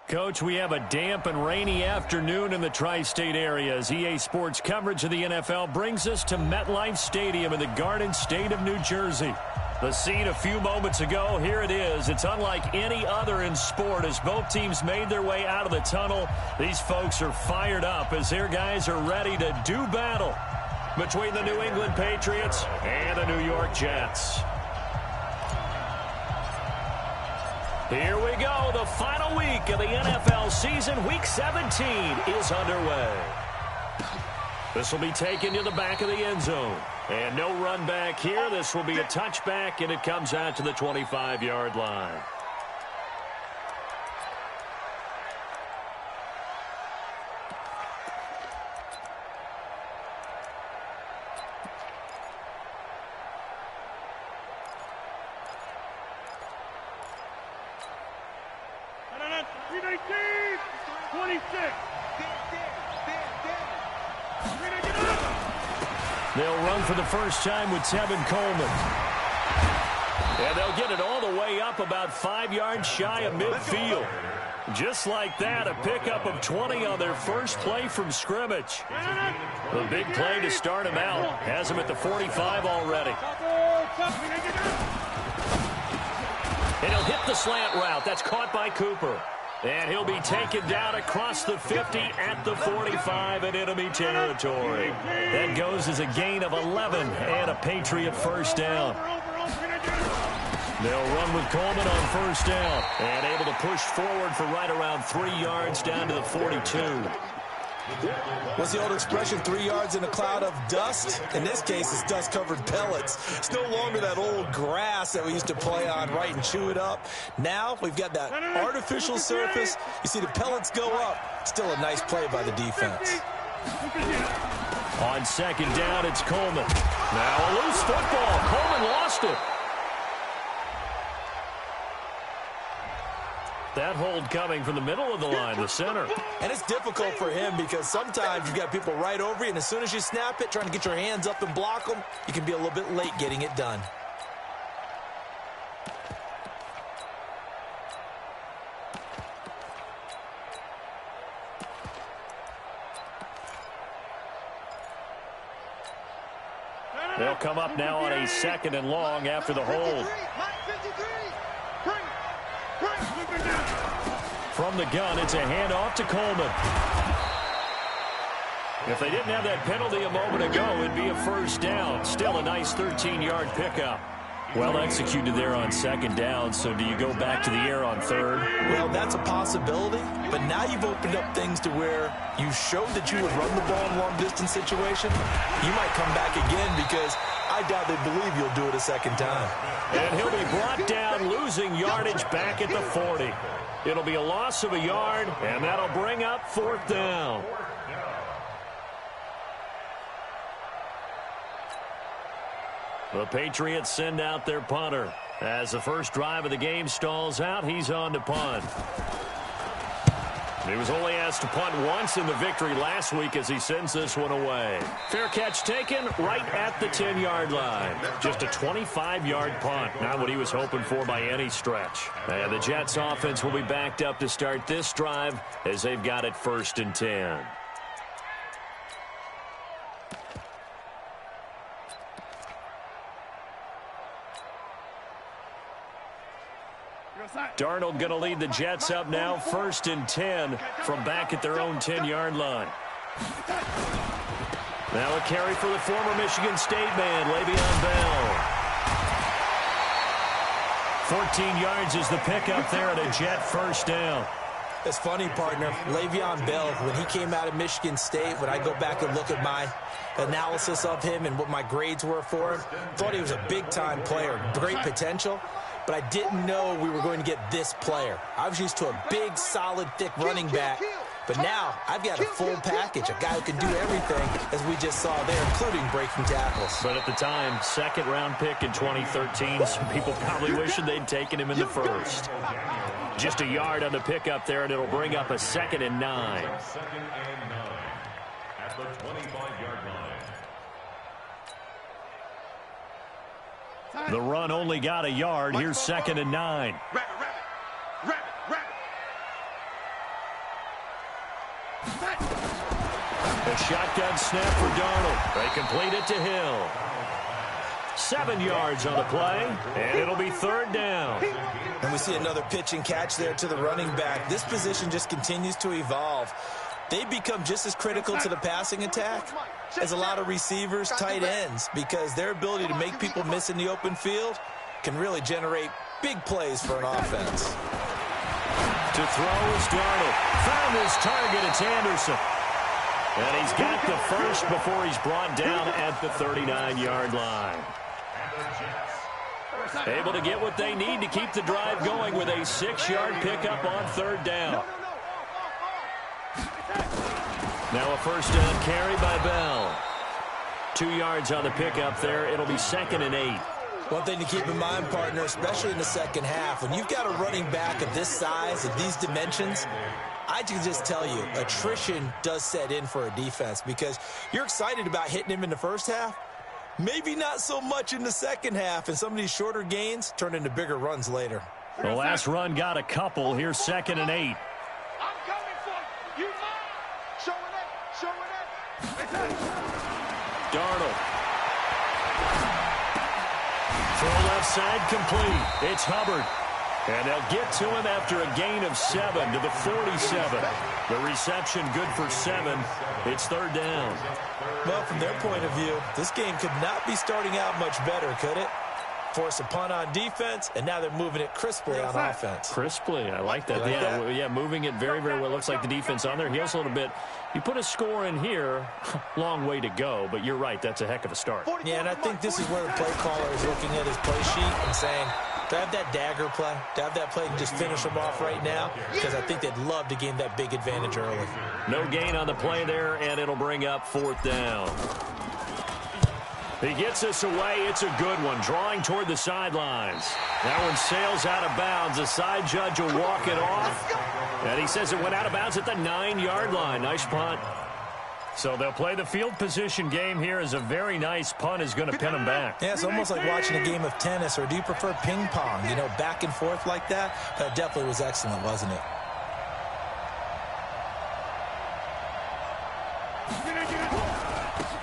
Coach, we have a damp and rainy afternoon in the tri-state area as EA Sports coverage of the NFL brings us to MetLife Stadium in the Garden State of New Jersey. The scene a few moments ago, here it is. It's unlike any other in sport as both teams made their way out of the tunnel. These folks are fired up as their guys are ready to do battle between the New England Patriots and the New York Jets. Here we go. The final week of the NFL season. Week 17 is underway. This will be taken to the back of the end zone. And no run back here. This will be a touchback, and it comes out to the 25-yard line. They'll run for the first time with Tevin Coleman. And they'll get it all the way up about 5 yards shy of midfield. Just like that, a pickup of 20 on their first play from scrimmage. The big play to start him out. Has him at the 45 already. And he'll hit the slant route. That's caught by Cooper. And he'll be taken down across the 50 at the 45 in enemy territory. That goes as a gain of 11 and a Patriot first down. They'll run with Coleman on first down and able to push forward for right around 3 yards down to the 42. What's the old expression, 3 yards in a cloud of dust? In this case, it's dust-covered pellets. It's no longer that old grass that we used to play on, right, and chew it up. Now we've got that artificial surface. You see the pellets go up. Still a nice play by the defense. On second down, it's Coleman. Now a loose football. Coleman lost it. That hold coming from the middle of the line, the center. And it's difficult for him because sometimes you've got people right over you, and as soon as you snap it, trying to get your hands up and block them, you can be a little bit late getting it done. They'll come up now on a second and long after the hold. From the gun, it's a handoff to Coleman. If they didn't have that penalty a moment ago, it'd be a first down. Still a nice 13-yard pickup. Well executed there on second down, so do you go back to the air on third? Well, that's a possibility, but now you've opened up things to where you showed that you would run the ball in long-distance situation. You might come back again because I doubt they believe you'll do it a second time. And he'll be brought down, losing yardage back at the 40. It'll be a loss of a yard, and that'll bring up fourth down. The Patriots send out their punter. As the first drive of the game stalls out, he's on to punt. He was only asked to punt once in the victory last week as he sends this one away. Fair catch taken right at the 10-yard line. Just a 25-yard punt. Not what he was hoping for by any stretch. And the Jets offense will be backed up to start this drive as they've got it 1st and 10. Darnold going to lead the Jets up now, 1st and 10 from back at their own 10-yard line. Now a carry for the former Michigan State man, Le'Veon Bell. 14 yards is the pickup there at a Jet first down. It's funny, partner. Le'Veon Bell, when he came out of Michigan State, when I go back and look at my analysis of him and what my grades were for him, thought he was a big-time player, great potential. But I didn't know we were going to get this player. I was used to a big, solid, thick running back. But now I've got a full package, a guy who can do everything, as we just saw there, including breaking tackles. But at the time, second-round pick in 2013, some people probably wishing they'd taken him in the first. Just a yard on the pickup there, and it'll bring up a 2nd and 9. At the 25-yard line. The run only got a yard. Here's 2nd and 9. A shotgun snap for Darnold. They complete it to Hill. 7 yards on the play, and it'll be 3rd down. And we see another pitch and catch there to the running back. This position just continues to evolve. They become just as critical to the passing attack as a lot of receivers, tight ends, because their ability to make people miss in the open field can really generate big plays for an offense. To throw is Darnold. Found his target. It's Anderson. And he's got the first before he's brought down at the 39-yard line. Able to get what they need to keep the drive going with a 6-yard pickup on 3rd down. Now a first down carry by Bell. 2 yards on the pickup there. It'll be 2nd and 8. One thing to keep in mind, partner, especially in the second half, when you've got a running back of this size, of these dimensions, I can just tell you, attrition does set in for a defense because you're excited about hitting him in the first half. Maybe not so much in the second half, and some of these shorter gains turn into bigger runs later. The last run got a couple. Here's 2nd and 8. I'm coming for you. You mind? Show it. Darnold. Throw left side complete. It's Hubbard. And they'll get to him after a gain of 7 to the 47. The reception good for 7. It's 3rd down. Well, from their point of view, this game could not be starting out much better, could it? Force a punt on defense, and now they're moving it crisply on offense. Crisply, I like that. Yeah, moving it very, very well. Looks like the defense on their heels a little bit. You put a score in here, long way to go, but you're right, that's a heck of a start. Yeah, and I think this is where the play caller is looking at his play sheet and saying, do I have that dagger play? Do I have that play to just finish them off right now? Because I think they'd love to gain that big advantage early. No gain on the play there, and it'll bring up 4th down. He gets this away. It's a good one. Drawing toward the sidelines. That one sails out of bounds. The side judge will walk it off. And he says it went out of bounds at the 9-yard line. Nice punt. So they'll play the field position game here as a very nice punt is going to pin them back. Yeah, it's almost like watching a game of tennis, or do you prefer ping pong? You know, back and forth like that? That definitely was excellent, wasn't it?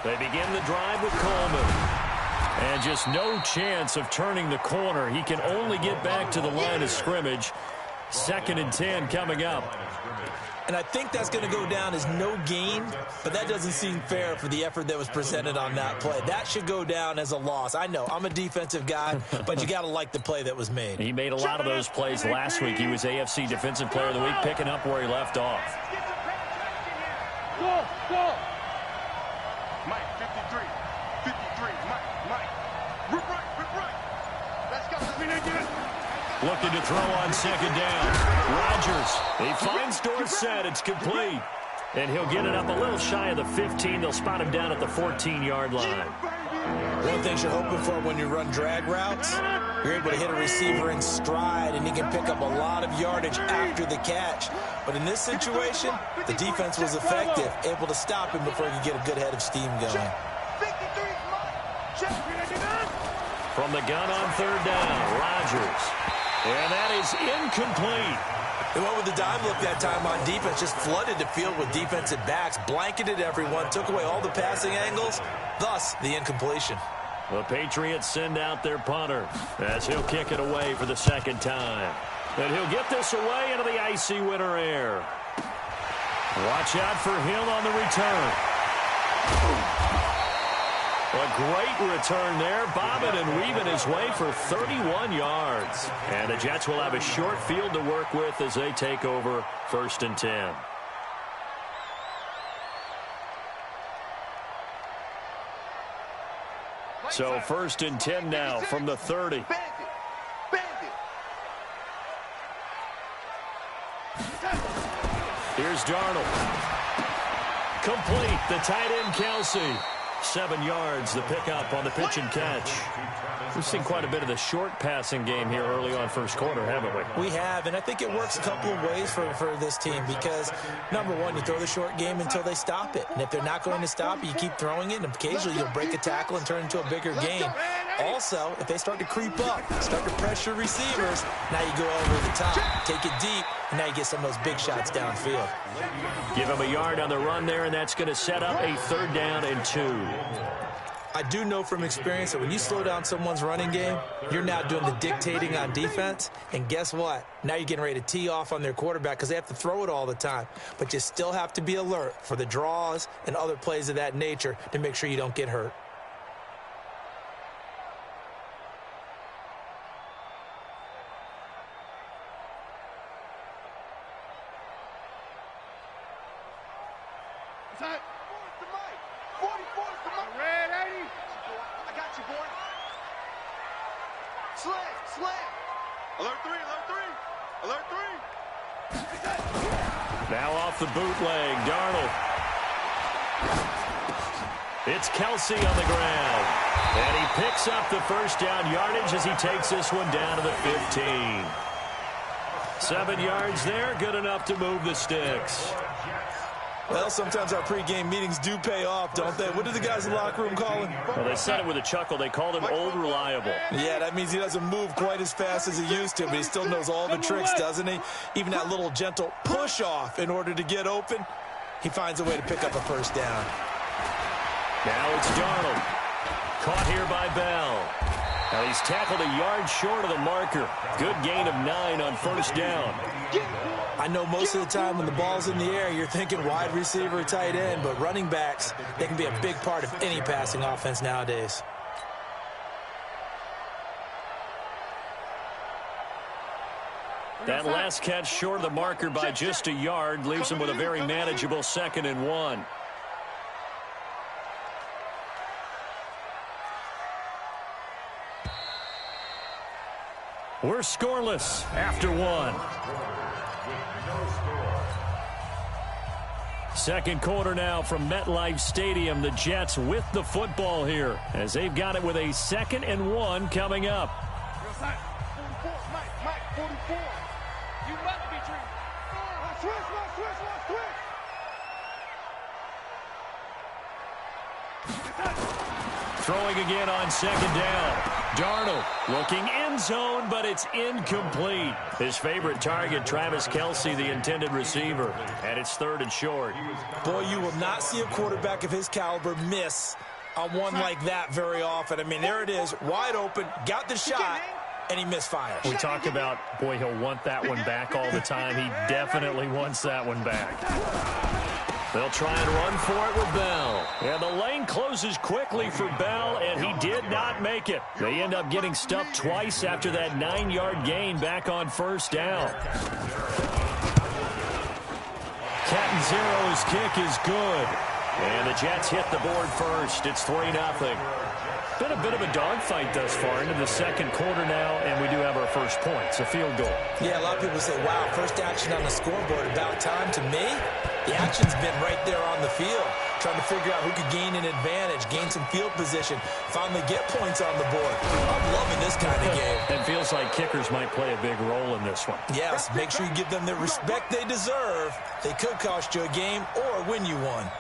They begin the drive with Coleman. And just no chance of turning the corner. He can only get back to the line of scrimmage. 2nd and 10 coming up. And I think that's going to go down as no gain, but that doesn't seem fair for the effort that was presented on that play. That should go down as a loss. I know, I'm a defensive guy, but you got to like the play that was made. He made a lot of those plays last week. He was AFC Defensive Player of the Week, picking up where he left off. Mike, 53, Mike. Rip right. Let's go. Looking to throw on 2nd down. Rodgers. He finds Dorsett. It's complete. And he'll get it up a little shy of the 15. They'll spot him down at the 14-yard line. One thing you're hoping for when you run drag routes, you're able to hit a receiver in stride, and he can pick up a lot of yardage after the catch. But in this situation, the defense was effective, able to stop him before he could get a good head of steam going. From the gun on 3rd down, Rodgers. And that is incomplete. They went with the dive look that time on defense, just flooded the field with defensive backs, blanketed everyone, took away all the passing angles, thus the incompletion. The Patriots send out their punter as he'll kick it away for the 2nd time. And he'll get this away into the icy winter air. Watch out for Hill on the return. A great return there, bobbing and weaving his way for 31 yards. And the Jets will have a short field to work with as they take over 1st and 10. So 1st and 10 now from the 30. Here's Darnold. Complete, the tight end Kelsey. 7 yards, the pickup on the pitch and catch. We've seen quite a bit of the short passing game here early on first quarter, haven't we? We have, and I think it works a couple of ways for this team because, number one, you throw the short game until they stop it. And if they're not going to stop it, you keep throwing it, and occasionally you'll break a tackle and turn into a bigger gain. Also, if they start to creep up, start to pressure receivers, now you go over the top, take it deep, and now you get some of those big shots downfield. Give him a yard on the run there, and that's going to set up a 3rd down and 2. I do know from experience that when you slow down someone's running game, you're now doing the dictating on defense. And guess what? Now you're getting ready to tee off on their quarterback because they have to throw it all the time. But you still have to be alert for the draws and other plays of that nature to make sure you don't get hurt. Now off the bootleg, Darnold. It's Kelce on the ground. And he picks up the 1st down yardage as he takes this one down to the 15. 7 yards there, good enough to move the sticks. Well, sometimes our pregame meetings do pay off, don't they? What did the guys in the locker room call him? Well, they said it with a chuckle. They called him Old Reliable. Yeah, that means he doesn't move quite as fast as he used to, but he still knows all the tricks, doesn't he? Even that little gentle push-off in order to get open, he finds a way to pick up a 1st down. Now it's Darnold. Caught here by Bell. Now he's tackled a yard short of the marker. Good gain of 9 on 1st down. I know most of the time when the ball's in the air, you're thinking wide receiver or tight end, but running backs, they can be a big part of any passing offense nowadays. That last catch short of the marker by just a yard leaves him with a very manageable 2nd and 1. We're scoreless after 1. 2nd quarter now from MetLife Stadium. The Jets with the football here as they've got it with a 2nd and 1 coming up. 44, Mike, 44. You must be dreaming. Switch. Throwing again on 2nd down. Darnold looking end zone, but it's incomplete. His favorite target, Travis Kelce, the intended receiver. And it's 3rd and short. Boy, you will not see a quarterback of his caliber miss on one like that very often. I mean, there it is, wide open, got the shot, and he misfires. We talked about, boy, he'll want that one back all the time. He definitely wants that one back. They'll try and run for it with Bell. And the lane closes quickly for Bell, and he did not make it. They end up getting stuffed twice after that 9-yard gain back on 1st down. Catanzaro's kick is good. And the Jets hit the board first. It's 3-0. Been a bit of a dogfight thus far into the 2nd quarter now, and we do have our first point. It's a field goal. Yeah, a lot of people say, wow, first action on the scoreboard, about time. To me, the action's been right there on the field, trying to figure out who could gain an advantage, gain some field position, finally get points on the board. I'm loving this kind of game. It feels like kickers might play a big role in this one. Yes, make sure you give them the respect they deserve. They could cost you a game or win you one.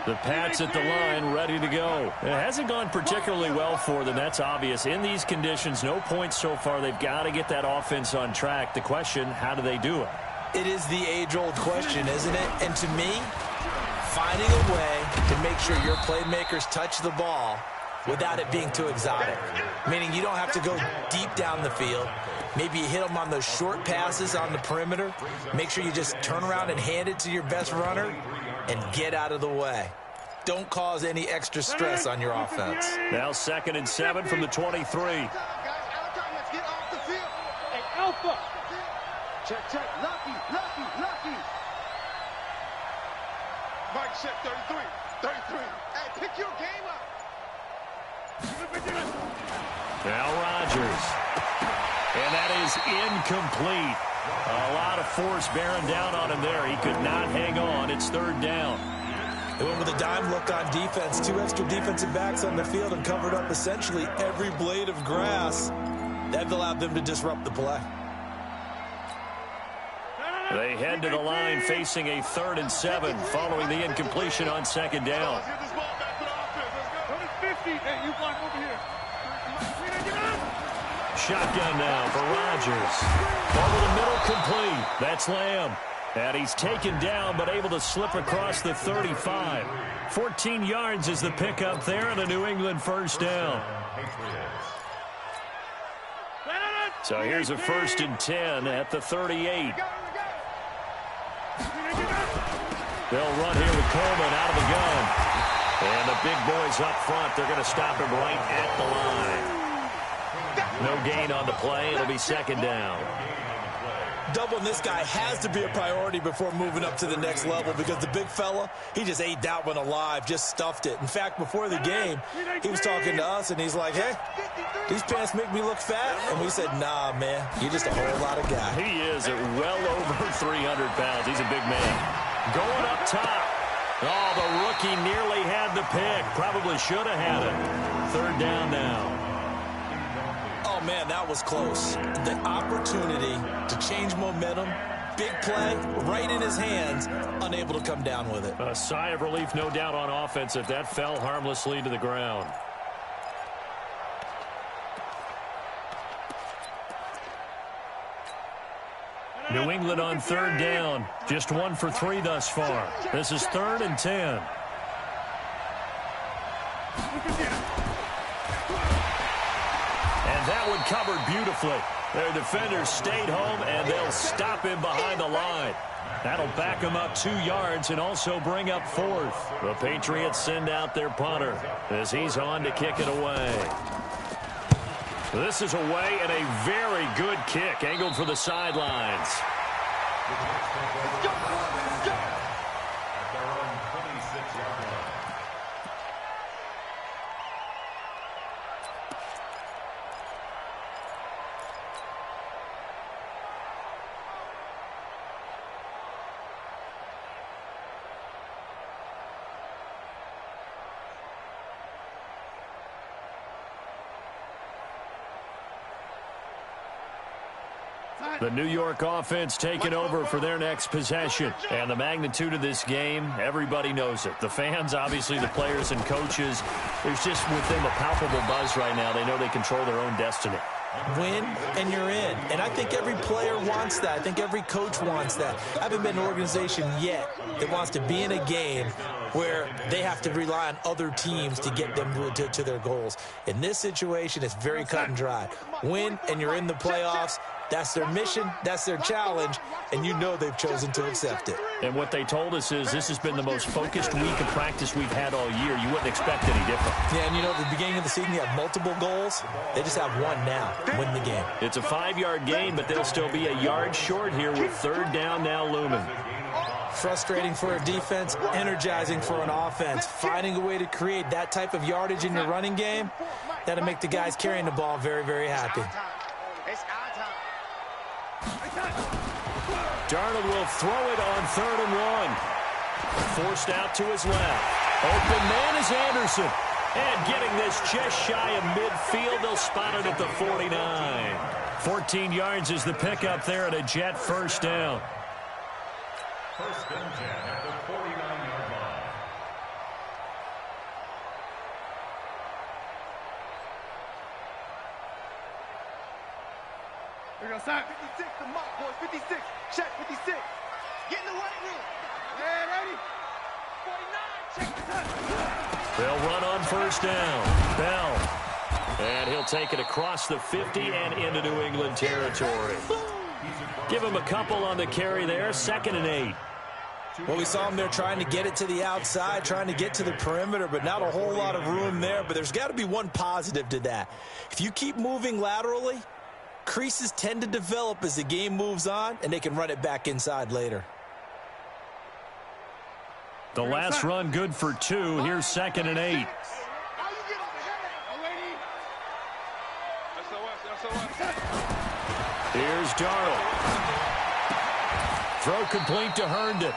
The Pats at the line, ready to go. It hasn't gone particularly well for them. That's obvious. In these conditions, no points so far. They've got to get that offense on track. The question, how do they do it? It is the age-old question, isn't it? And to me, finding a way to make sure your playmakers touch the ball without it being too exotic. Meaning you don't have to go deep down the field. Maybe you hit them on those short passes on the perimeter. Make sure you just turn around and hand it to your best runner and get out of the way. Don't cause any extra stress on your offense. Now 2nd and 7 from the 23. Guys, let's get off the field. Hey, Alpha. Check. Lucky. Mike set 33. Hey, pick your game up. Now Rodgers. And that is incomplete. A lot of force bearing down on him there. He could not hang on. It's 3rd down. They went with a dime look on defense. 2 extra defensive backs on the field and covered up essentially every blade of grass. That allowed them to disrupt the play. They head to the line facing a 3rd and 7 following the incompletion on 2nd down. Let's get this ball back to the offense. Let's go. 50. Hey, you block over here. Shotgun now for Rodgers. Over the middle, complete. That's Lamb. And he's taken down, but able to slip across the 35. 14 yards is the pickup there, and a New England first down. So here's a 1st and 10 at the 38. They'll run here with Coleman out of the gun. And the big boys up front, they're going to stop him right at the line. No gain on the play. It'll be 2nd down. Doubling this guy has to be a priority before moving up to the next level because the big fella, he just ate that one alive, just stuffed it. In fact, before the game, he was talking to us, and he's like, hey, these pants make me look fat. And we said, nah, man, you're just a whole lot of guy. He is at well over 300 pounds. He's a big man. Going up top. Oh, the rookie nearly had the pick. Probably should have had it. 3rd down now. Oh, man, that was close. The opportunity to change momentum, big play, right in his hands, unable to come down with it. A sigh of relief, no doubt, on offense if that fell harmlessly to the ground. New England on 3rd down. Just 1 for 3 thus far. This is 3rd and 10. And that one covered beautifully. Their defenders stayed home, and they'll stop him behind the line. That'll back him up 2 yards and also bring up 4th. The Patriots send out their punter as he's on to kick it away. This is away and a very good kick, angled for the sidelines. The New York offense taking over for their next possession. And the magnitude of this game, everybody knows it. The fans, obviously the players and coaches. There's just with them a palpable buzz right now. They know they control their own destiny. Win, and you're in. And I think every player wants that. I think every coach wants that. I haven't been an organization yet that wants to be in a game where they have to rely on other teams to get them to their goals. In this situation, it's very cut and dry. Win, and you're in the playoffs. That's their mission, that's their challenge, and you know they've chosen to accept it. And what they told us is this has been the most focused week of practice we've had all year. You wouldn't expect any different. Yeah, and you know, at the beginning of the season, you have multiple goals. They just have one now, win the game. It's a 5-yard gain, but they'll still be a yard short here with 3rd down now looming. Frustrating for a defense, energizing for an offense. Finding a way to create that type of yardage in your running game, that'll make the guys carrying the ball very, very happy. Darnold will throw it on 3rd and 1. Forced out to his left. Open man is Anderson. And getting this just shy of midfield, they'll spot it at the 49. 14 yards is the pickup there at a Jet first down. 1st and 10 at the 49-yard line. Here we go, Sack. 56, the mock, boys. 56. Check, 56. Get in the weight room. Yeah, ready? 49. Check the time. They'll run on 1st down. Bell. And he'll take it across the 50 and into New England territory. Give him a couple on the carry there. 2nd and 8. Well, we saw him there trying to get it to the outside, trying to get to the perimeter, but not a whole lot of room there. But there's got to be one positive to that. If you keep moving laterally, creases tend to develop as the game moves on, and they can run it back inside later. The last run good for 2. Here's 2nd and 8. Here's Darnold. Throw complete to Herndon.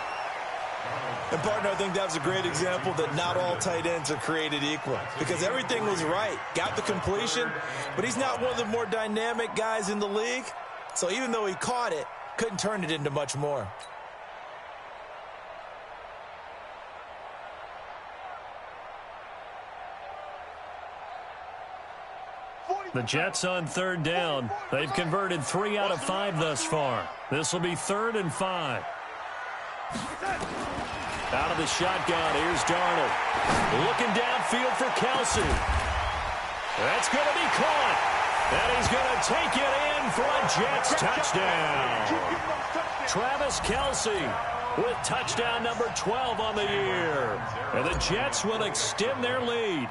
And, partner, I think that was a great example that not all tight ends are created equal because everything was right. Got the completion, but he's not one of the more dynamic guys in the league. So even though he caught it, couldn't turn it into much more. The Jets on third down. They've converted 3 out of 5 thus far. This will be 3rd and 5. Out of the shotgun, here's Darnold. Looking downfield for Kelce. That's going to be caught. And he's going to take it in for a Jets touchdown. Travis Kelce with touchdown number 12 on the year. And the Jets will extend their lead.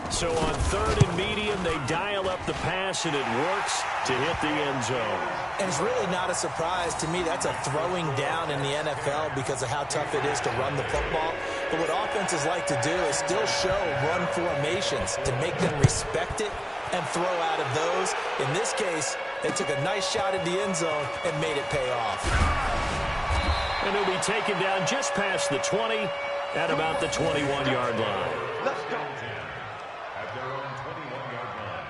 So on 3rd and medium, they dial up the pass, and it works to hit the end zone. And it's really not a surprise to me. That's a throwing down in the NFL because of how tough it is to run the football. But what offenses like to do is still show run formations to make them respect it and throw out of those. In this case, they took a nice shot at the end zone and made it pay off. And he'll be taken down just past the 20 at about the 21-yard line. Let's go. At their own 21-yard line.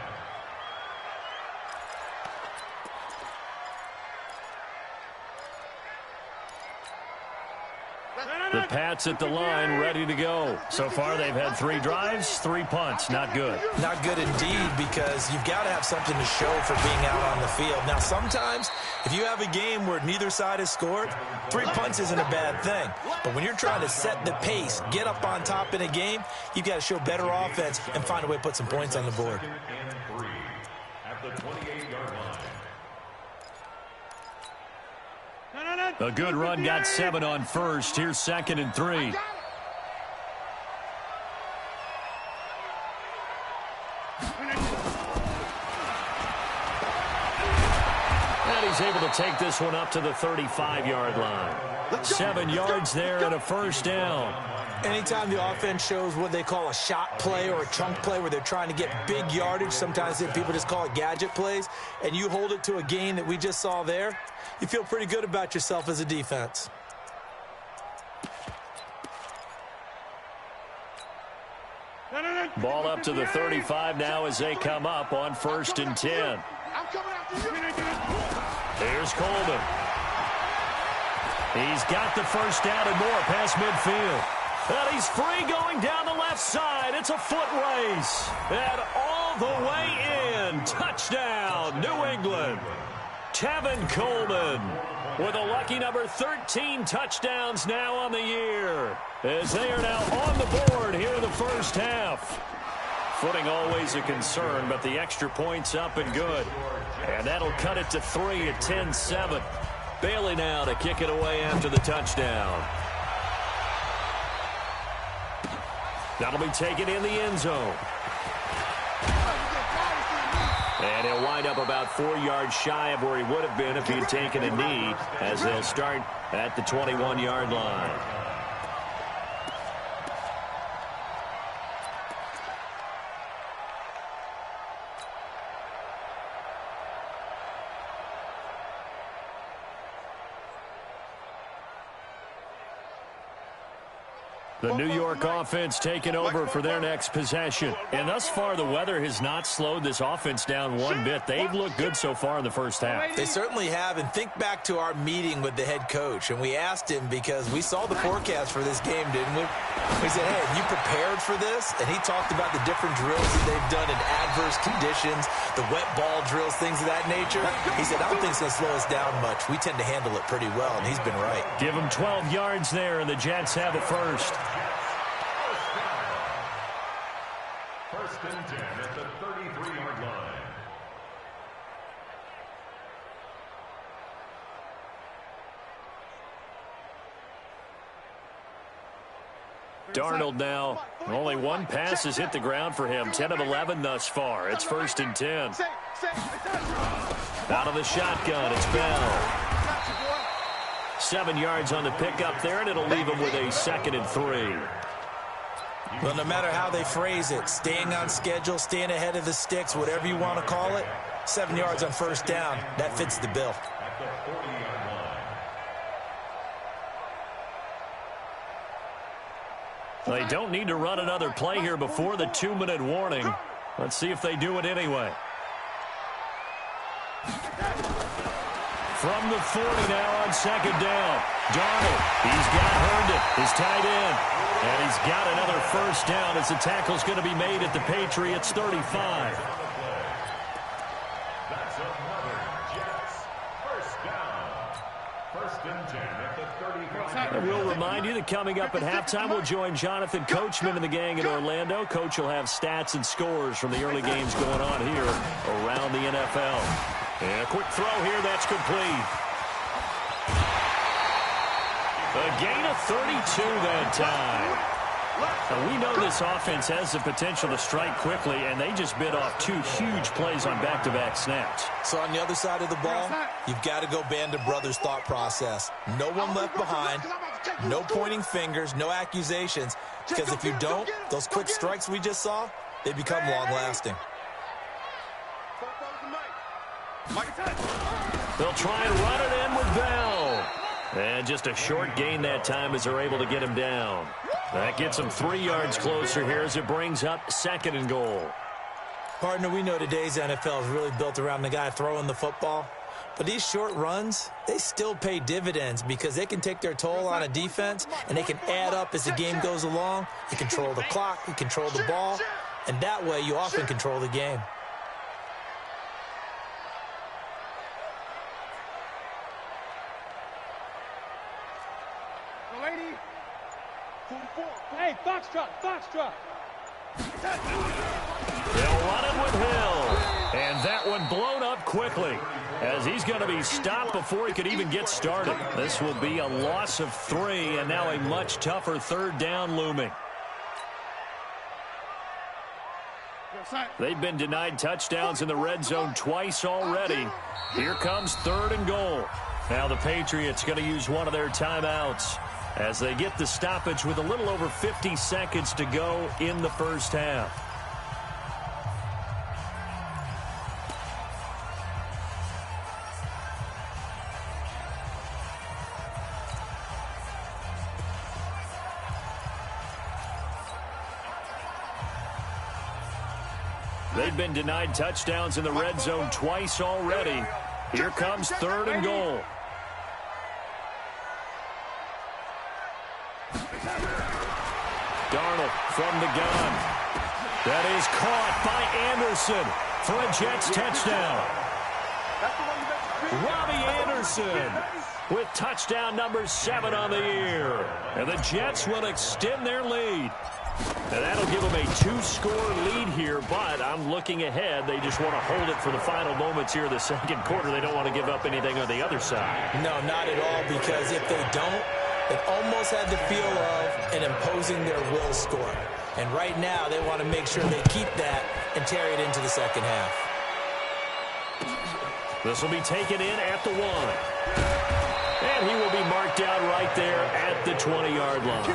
The Pats at the line, ready to go. So far, they've had 3 drives, 3 punts. Not good. Not good indeed, because you've got to have something to show for being out on the field. Now, sometimes, if you have a game where neither side has scored, 3 punts isn't a bad thing. But when you're trying to set the pace, get up on top in a game, you've got to show better offense and find a way to put some points on the board. 2nd and 3 at the 28-yard line. A good run got 7 on first. Here's 2nd and 3. And he's able to take this one up to the 35-yard line. 7 yards there and a first down. Anytime the offense shows what they call a shot play or a chunk play where they're trying to get big yardage, sometimes people just call it gadget plays, and you hold it to a gain that we just saw there, you feel pretty good about yourself as a defense. Ball up to the 35 now as they come up on 1st and 10. I'm coming after you. Here's Coleman. He's got the first down and more past midfield. And he's free going down the left side. It's a foot race. And all the way in. Touchdown, New England. Tevin Coleman with a lucky number 13 touchdowns now on the year, as they are now on the board here in the first half. Footing always a concern, but the extra points up and good. And that'll cut it to 3 at 10-7. Bailey now to kick it away after the touchdown. That'll be taken in the end zone. And he'll wind up about 4 yards shy of where he would have been if he had taken a knee, as they'll start at the 21-yard line. The New York offense taking over for their next possession. And thus far, the weather has not slowed this offense down one bit. They've looked good so far in the first half. They certainly have. And think back to our meeting with the head coach. And we asked him, because we saw the forecast for this game, didn't we? We said, hey, have you prepared for this? And he talked about the different drills that they've done in adverse conditions, the wet ball drills, things of that nature. He said, I don't think it's going to slow us down much. We tend to handle it pretty well, and he's been right. Give him 12 yards there, and the Jets have it first. 1st and 10 at the 33-yard line. Darnold now. Only one pass has hit the ground for him. 10 of 11 thus far. It's 1st and 10. Out of the shotgun, it's Bell. 7 yards on the pickup there, and it'll leave him with a 2nd and 3. Well, no matter how they phrase it, staying on schedule, staying ahead of the sticks, whatever you want to call it, 7 yards on first down, that fits the bill. At the 40-yard line. They don't need to run another play here before the 2-minute warning. Let's see if they do it anyway. From the 40 now on 2nd down. Darnold, he's got Herndon, his tight end. And he's got another first down as the tackle's going to be made at the Patriots 35. Northern Jets. First down. First and 10 at the 35. And we'll remind you that coming up at halftime, we'll join Jonathan Coachman and the gang in Orlando. Coach will have stats and scores from the early games going on here around the NFL. And a quick throw here, that's complete. A gain of 32 that time. Now, we know this offense has the potential to strike quickly, and they just bit off 2 huge plays on back-to-back snaps. So on the other side of the ball, you've got to go Band of Brothers thought process. No one left behind, no pointing fingers, no accusations, because if you don't, those quick strikes we just saw, they become long-lasting. They'll try and run it in with Bell. And just a short gain that time as they're able to get him down. That gets him 3 yards closer here as it brings up 2nd and goal. Partner, we know today's NFL is really built around the guy throwing the football. But these short runs, they still pay dividends because they can take their toll on a defense and they can add up as the game goes along. You control the clock, you control the ball, and that way you often control the game. Hey, Foxtrot, Foxtrot. They'll run it with Hill. And that one blown up quickly as he's going to be stopped before he could even get started. This will be a loss of 3 and now a much tougher 3rd down looming. They've been denied touchdowns in the red zone twice already. Here comes 3rd and goal. Now the Patriots going to use one of their timeouts as they get the stoppage with a little over 50 seconds to go in the first half. They've been denied touchdowns in the red zone twice already. Here comes 3rd and goal. Darnold from the gun. That is caught by Anderson for a Jets touchdown. Robbie Anderson with touchdown number 7 on the year. And the Jets will extend their lead. And that'll give them a 2-score lead here, but I'm looking ahead. They just want to hold it for the final moments here of the 2nd quarter. They don't want to give up anything on the other side. No, not at all, because if they don't, it almost had the feel of an imposing their will score. And right now, they want to make sure they keep that and carry it into the 2nd half. This will be taken in at the 1. And he will be marked out right there at the 20-yard line.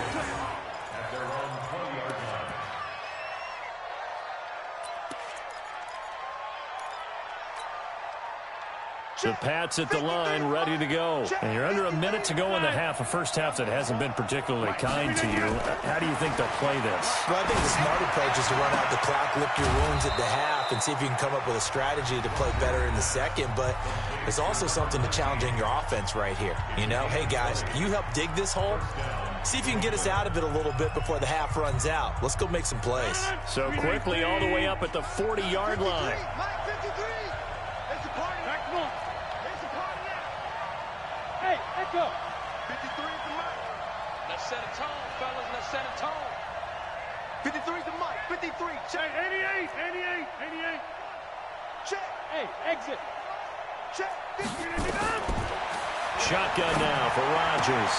The Pats at the line, ready to go. And you're under a minute to go in the half, a first half that hasn't been particularly kind to you. How do you think they'll play this? Well, I think the smart approach is to run out the clock, lick your wounds at the half, and see if you can come up with a strategy to play better in the 2nd. But there's also something to challenging your offense right here. You know, hey, guys, you help dig this hole. See if you can get us out of it a little bit before the half runs out. Let's go make some plays. So quickly all the way up at the 40-yard line. Hey, let's go. 53 is the mic. Let's set a tone, fellas. Let's set a tone. 53 is the mic. 53. Check. 88. 88. 88. Check. Hey, exit. Check. Shotgun now for Rodgers.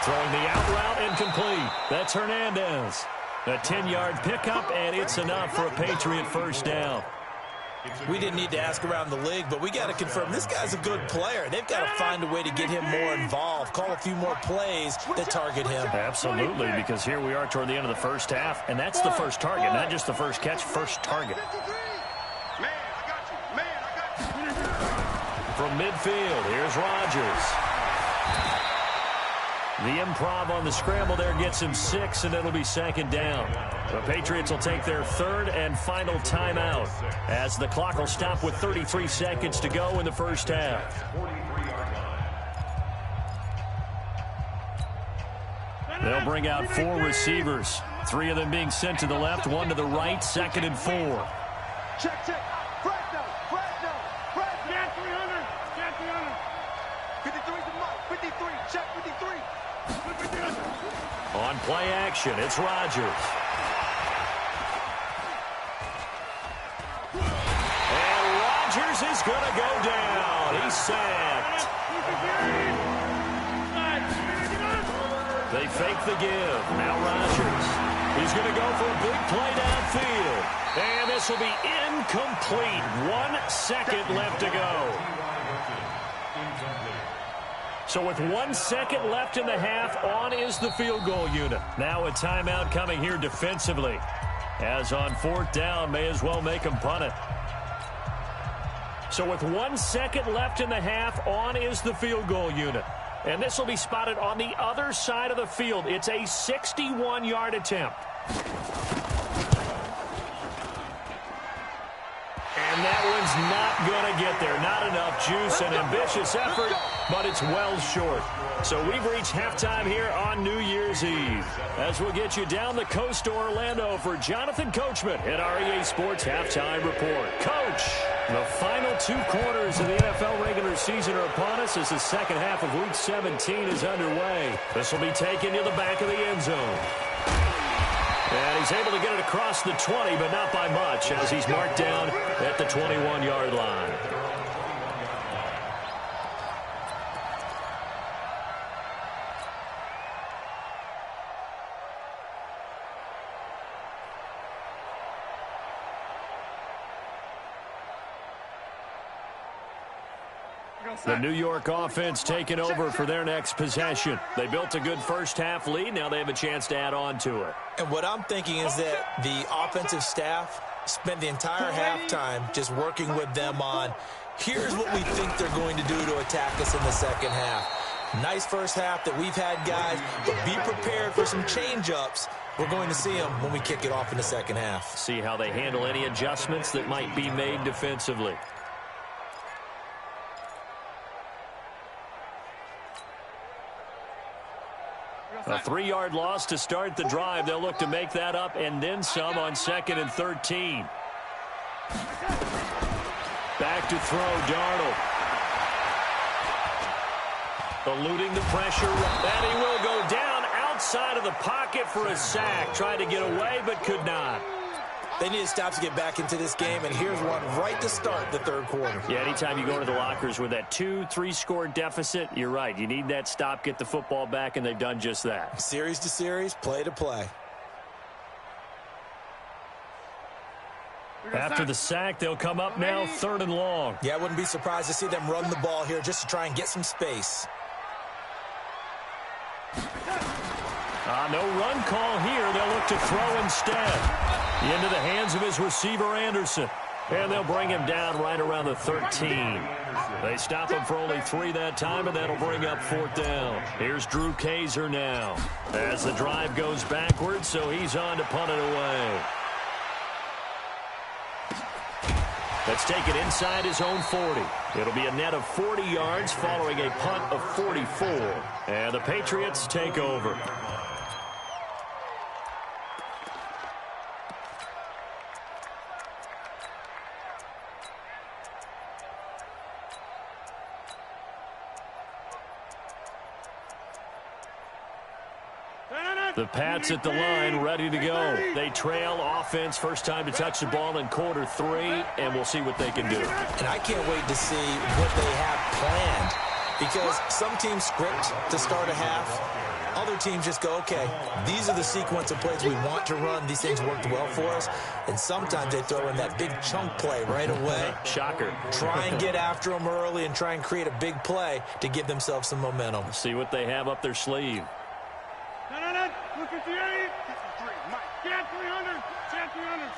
Throwing the out route incomplete. That's Hernandez. A 10-yard pickup, and it's enough for a Patriot first down. We didn't need to ask around the league, but we got to confirm this guy's a good player. They've got to find a way to get him more involved, call a few more plays that target him. Absolutely, because here we are toward the end of the first half, and that's the first target, not just the first catch, first target. Man, I got you. Man, I got you. From midfield, here's Rodgers. The improv on the scramble there gets him 6, and it'll be 2nd down. The Patriots will take their 3rd and final timeout as the clock will stop with 33 seconds to go in the first half. They'll bring out 4 receivers, 3 of them being sent to the left, 1 to the right, 2nd and 4. Check, check. Fresno, Fresno, Fresno. 53's the Mike. 53. Check 53. On play action, it's Rodgers. And Rodgers is going to go down. He's sacked. They fake the give. Now Rodgers. He's going to go for a big play downfield. And this will be incomplete. 1 second left to go. So with 1 second left in the half, on is the field goal unit. Now a timeout coming here defensively. As on 4th down, may as well make them punt it. So with 1 second left in the half, on is the field goal unit. And this will be spotted on the other side of the field. It's a 61-yard attempt. And that one's not going to get there. Not enough juice and ambitious effort, but it's well short. So we've reached halftime here on New Year's Eve. As we'll get you down the coast to Orlando for Jonathan Coachman at our EA Sports Halftime Report. Coach, the final 2 quarters of the NFL regular season are upon us as the second half of Week 17 is underway. This will be taken to the back of the end zone. And he's able to get it across the 20, but not by much, as he's marked down at the 21-yard line. The New York offense taking over for their next possession. They built a good first-half lead. Now they have a chance to add on to it. And what I'm thinking is that the offensive staff spent the entire halftime just working with them on, here's what we think they're going to do to attack us in the second half. Nice first half that we've had, guys, but be prepared for some change-ups. We're going to see them when we kick it off in the second half. See how they handle any adjustments that might be made defensively. A 3-yard loss to start the drive. They'll look to make that up and then some on 2nd and 13. Back to throw, Darnold. Eluding the pressure, and he will go down outside of the pocket for a sack. Tried to get away, but could not. They need to stop to get back into this game, and here's one right to start the third quarter. Yeah, anytime you go to the lockers with that 2-3 score deficit, you're right. You need that stop, get the football back, and they've done just that. Series to series, play to play. After the sack, they'll come up now 3rd and long. Yeah, I wouldn't be surprised to see them run the ball here just to try and get some space. No run call here. They'll look to throw instead. Into the hands of his receiver, Anderson. And they'll bring him down right around the 13. They stop him for only 3 that time, and that'll bring up 4th down. Here's Drew Kaiser now as the drive goes backwards, so he's on to punt it away. Let's take it inside his own 40. It'll be a net of 40 yards following a punt of 44. And the Patriots take over. The Pats at the line, ready to go. They trail offense, first time to touch the ball in quarter 3, and we'll see what they can do. And I can't wait to see what they have planned, because some teams script to start a half. Other teams just go, okay, these are the sequence of plays we want to run. These things worked well for us. And sometimes they throw in that big chunk play right away. Shocker. Try and get after them early and try and create a big play to give themselves some momentum. See what they have up their sleeve. Look at the 53, Mike. Get 300. Get 300.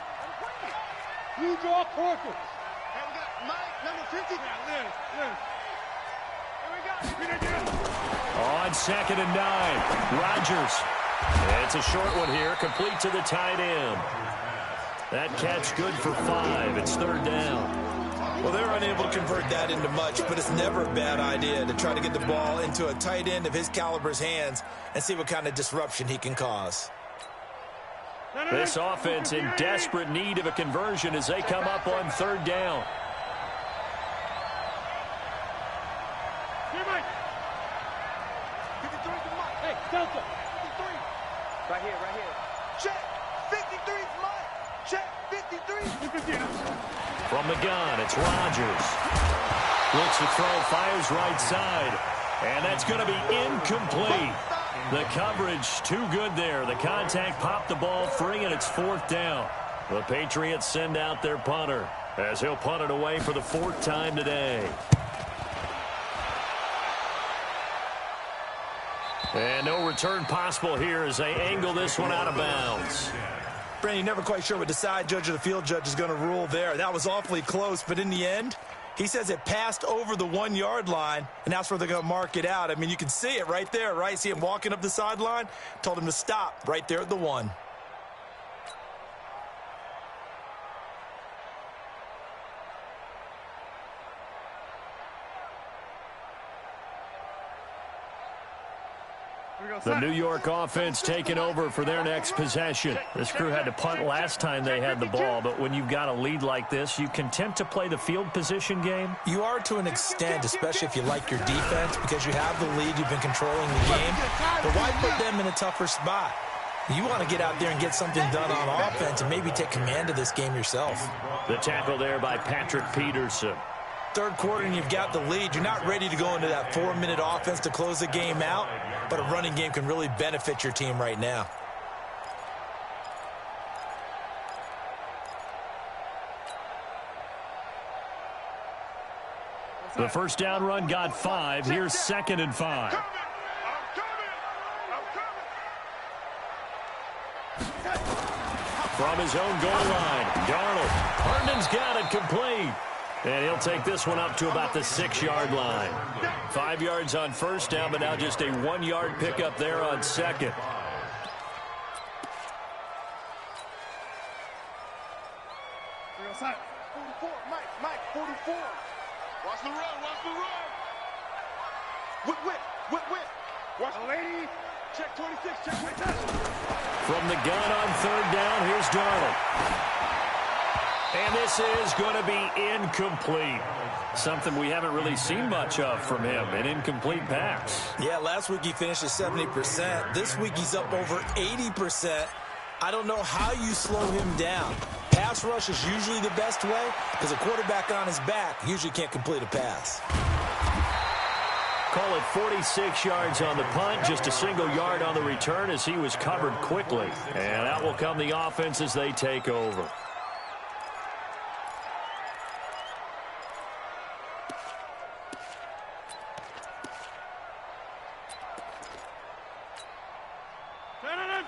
You draw Corker. And we got Mike, number 50. Liz. Here we go. On 2nd and 9, Rodgers. It's a short one here, complete to the tight end. That catch good for 5. It's 3rd down. Well, they're unable to convert that into much, but it's never a bad idea to try to get the ball into a tight end of his caliber's hands and see what kind of disruption he can cause. This offense in desperate need of a conversion as they come up on 3rd down. Here, Mike. Hey, Delta. 53. Right here, right here. Check. 53 is mine. Check. 53. From the gun, it's Rodgers. Looks to throw, fires right side. And that's going to be incomplete. The coverage too good there. The contact popped the ball free, and it's 4th down. The Patriots send out their punter as he'll punt it away for the 4th time today. And no return possible here as they angle this one out of bounds. Brandon, you're never quite sure what the side judge or the field judge is going to rule there. That was awfully close, but in the end, he says it passed over the 1-yard line, and that's where they're going to mark it out. I mean, you can see it right there, right? See him walking up the sideline? Told him to stop right there at the 1. The New York offense taking over for their next possession. This crew had to punt last time they had the ball, but when you've got a lead like this, you content to play the field position game? You are to an extent, especially if you like your defense, because you have the lead, you've been controlling the game. But why put them in a tougher spot? You want to get out there and get something done on offense and maybe take command of this game yourself. The tackle there by Patrick Peterson. 3rd quarter and you've got the lead. You're not ready to go into that 4-minute offense to close the game out, but a running game can really benefit your team right now. The first down run got 5. Here's 2nd and 5. From his own goal line, Darnold. Herndon's got it complete. And he'll take this one up to about the 6-yard line. 5 yards on first down, but now just a 1-yard pickup there on 2nd. Side. 44, Mike, 44. Watch the run, watch the run. Whip. Watch the lady. Check 26, check 26. From the gun on 3rd down, here's Darnold. And this is going to be incomplete. Something we haven't really seen much of from him, an incomplete pass. Yeah, last week he finished at 70%. This week he's up over 80%. I don't know how you slow him down. Pass rush is usually the best way because a quarterback on his back usually can't complete a pass. Call it 46 yards on the punt, just a single yard on the return as he was covered quickly. And out will come the offense as they take over.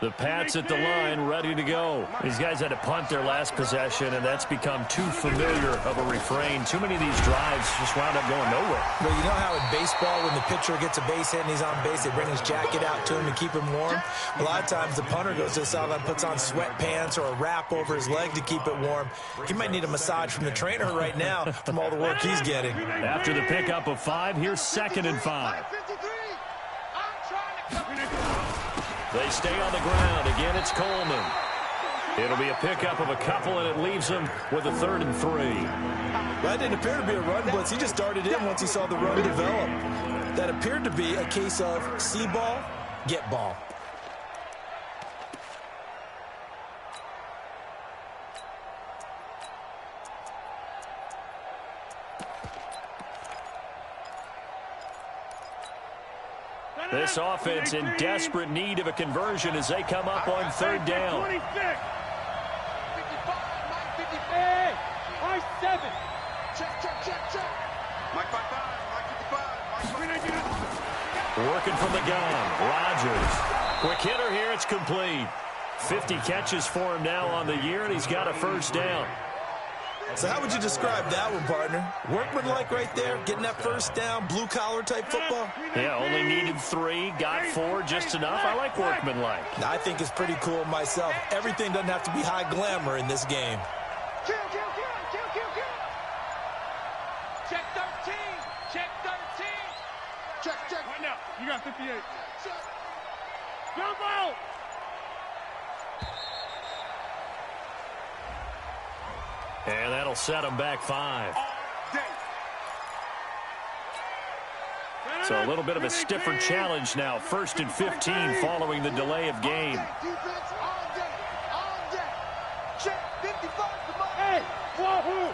The Pats at the line, ready to go. These guys had to punt their last possession, and that's become too familiar of a refrain. Too many of these drives just wound up going nowhere. Well, you know how in baseball, when the pitcher gets a base hit and he's on base, they bring his jacket out to him to keep him warm? A lot of times the punter goes to the sideline, puts on sweatpants or a wrap over his leg to keep it warm. He might need a massage from the trainer right now from all the work he's getting. After the pickup of 5, here's 2nd and 5. They stay on the ground. Again, it's Coleman. It'll be a pickup of a couple, and it leaves them with a 3rd and 3. That didn't appear to be a run blitz. He just darted in once he saw the run develop. That appeared to be a case of see ball, get ball. This offense in desperate need of a conversion as they come up on 3rd down. 26. 55, Mike 7. Check. Mike 55, Mike 55. Working from the gun, Rodgers. Quick hitter here, it's complete. 50 catches for him now on the year, and he's got a first down. So how would you describe that one, partner? Workmanlike right there, getting that first down, blue-collar type football? Yeah, only needed 3, got 4, just enough. I like workmanlike. I think it's pretty cool myself. Everything doesn't have to be high glamour in this game. Kill. Check 13. Check. Right now, you got 58. Jump out. And that'll set him back 5. So a little bit of a stiffer challenge now. 1st and 15 following the delay of game. Defense all day. All day. Check 55 to Mike. Hey, wahoo!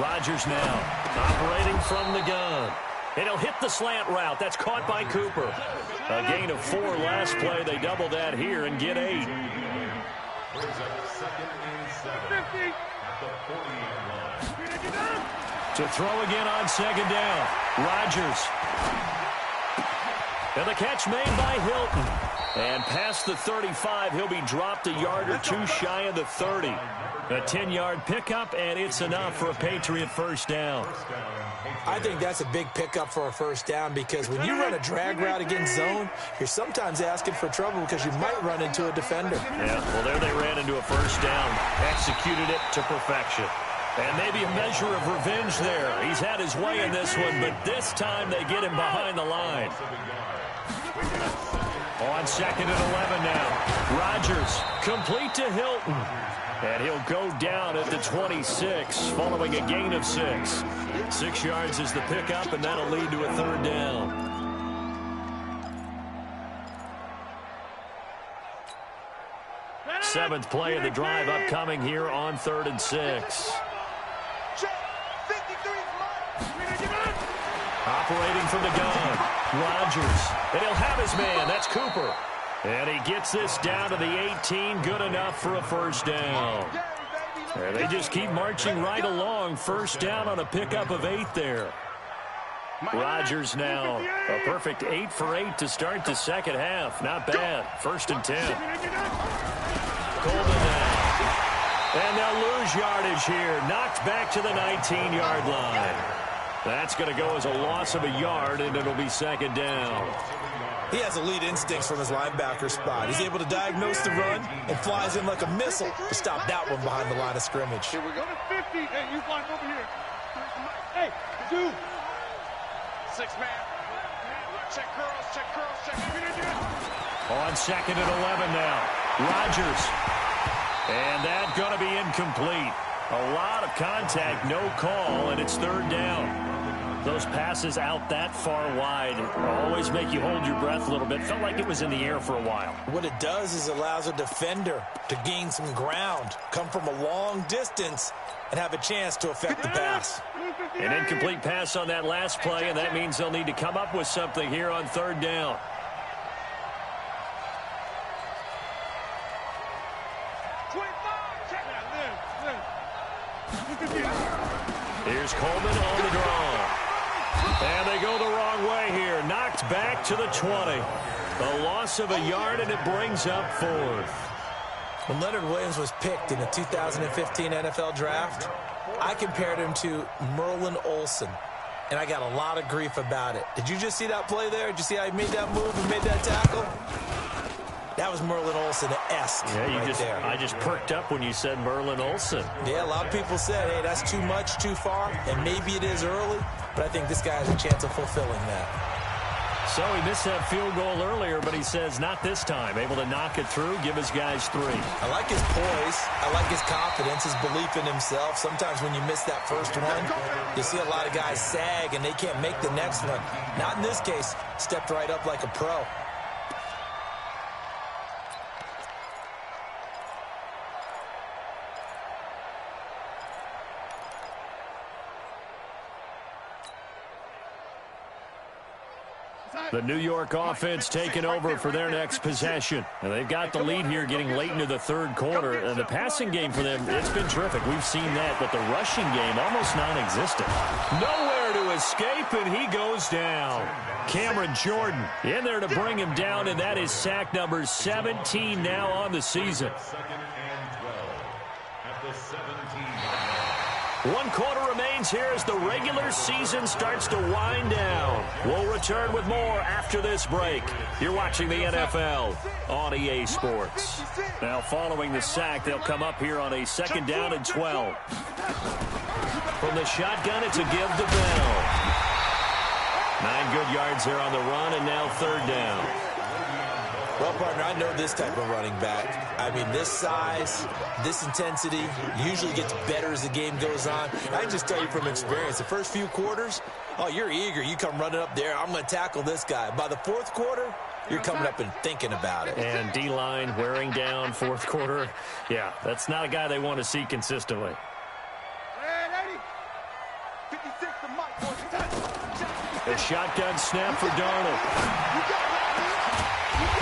Rodgers now operating from the gun. And he'll hit the slant route. That's caught by Cooper. A gain of 4 last play. They double that here and get 8. Brings up 2nd and 7 at the 48 line. To throw again on 2nd down. Rodgers. And the catch made by Hilton. And past the 35, he'll be dropped a yard or 2 shy of the 30. A 10-yard pickup, and it's enough for a Patriot first down. I think that's a big pickup for a first down because when you run a drag route against zone, you're sometimes asking for trouble because you might run into a defender. Yeah, well, there they ran into a first down. Executed it to perfection. And maybe a measure of revenge there. He's had his way in this one, but this time they get him behind the line. On 2nd and 11 now. Rodgers complete to Hilton. And he'll go down at the 26 following a gain of 6. 6 yards is the pickup, and that'll lead to a 3rd down. Seventh play of the drive upcoming here on 3rd and 6. Operating from the gun. Rodgers. And he'll have his man. That's Cooper. And he gets this down to the 18. Good enough for a first down. And they just keep marching right along. First down on a pickup of 8 there. Rodgers now a perfect 8 for 8 to start the second half. Not bad. 1st and 10. Coleman now. And they'll lose yardage here. Knocked back to the 19-yard line. That's going to go as a loss of a yard, and it'll be 2nd down. He has elite instincts from his linebacker spot. He's able to diagnose the run and flies in like a missile to stop that one behind the line of scrimmage. Here we go to 50. Hey, you flying over here. Hey, 2. 6 man. Check curls, check curls, check. On 2nd and 11 now. Rodgers. And that's going to be incomplete. A lot of contact, no call, and it's 3rd down. Those passes out that far wide always make you hold your breath a little bit. Felt like it was in the air for a while. What it does is allows a defender to gain some ground, come from a long distance, and have a chance to affect the pass. An incomplete pass on that last play, and that means they'll need to come up with something here on 3rd down. Here's Coleman on the draw. And they go the wrong way here. Knocked back to the 20. A loss of a yard, and it brings up 4th. When Leonard Williams was picked in the 2015 NFL Draft, I compared him to Merlin Olsen, and I got a lot of grief about it. Did you just see that play there? Did you see how he made that move and made that tackle? That was Merlin Olsen-esque there. I just perked up when you said Merlin Olsen. Yeah, a lot of people said, hey, that's too much, too far, and maybe it is early, but I think this guy has a chance of fulfilling that. So he missed that field goal earlier, but he says not this time. Able to knock it through, give his guys 3. I like his poise. I like his confidence, his belief in himself. Sometimes when you miss that first one, you see a lot of guys sag, and they can't make the next one. Not in this case. Stepped right up like a pro. The New York offense taking over for their next possession. And they've got the lead here getting late into the 3rd quarter. And the passing game for them, it's been terrific. We've seen that, but the rushing game almost non-existent. Nowhere to escape, and he goes down. Cameron Jordan in there to bring him down, and that is sack number 17 now on the season. 2nd and 12 at the 17. 1 quarter remains here as the regular season starts to wind down. We'll return with more after this break. You're watching the NFL on EA Sports. Now, following the sack, they'll come up here on a 2nd down and 12. From the shotgun, it's a give to Bell. 9 good yards there on the run, and now 3rd down. Well, partner, I know this type of running back. I mean, this size, this intensity usually gets better as the game goes on. I can just tell you from experience, the first few quarters, oh, you're eager. You come running up there, I'm going to tackle this guy. By the fourth quarter, you're coming up and thinking about it. And D-line wearing down fourth quarter. Yeah, that's not a guy they want to see consistently. A shotgun snap for Darnold.